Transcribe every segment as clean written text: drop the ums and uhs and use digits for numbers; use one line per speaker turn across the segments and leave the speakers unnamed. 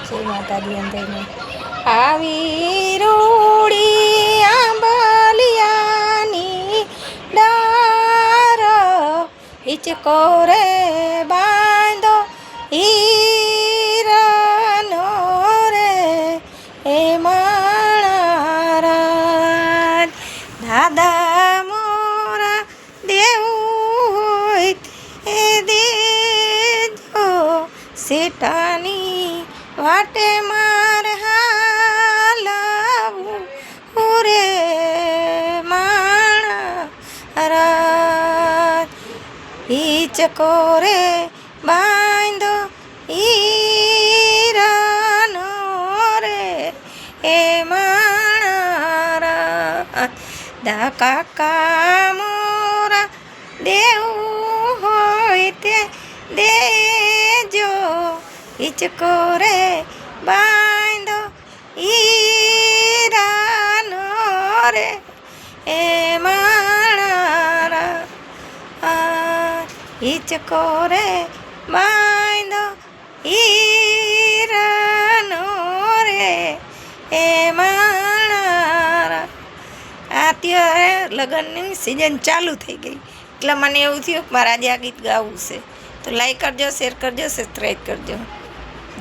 જય માતાજી અંતરને આવી રૂડી આંબલિયાની ડાર હિચકો રે બાંધો હીરાનો રે એ માણારાજ દાદા મોરા દેવું હોય એ દેજો સેટાની વાટે માર હાલાવું રે માણારાજ હિચકો રે બાંધો હીરાનો રે એ માણારાજ દા કાકા મોરા દેવું હોય તે દેજો હિચકો રે બાંધો હીરાનો રે એ માણારાજ હિચકો રે બાંધો હીરાનો રે એ માણારાજ. અત્યારે લગ્નની સિઝન ચાલુ થઈ ગઈ એટલે મને એવું થયું કે મારે આજે આ ગીત ગાવું છે. તો લાઈક કરજો, શેર કરજો, સબસ્ક્રાઈબ કરજો.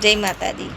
જય માતાજી.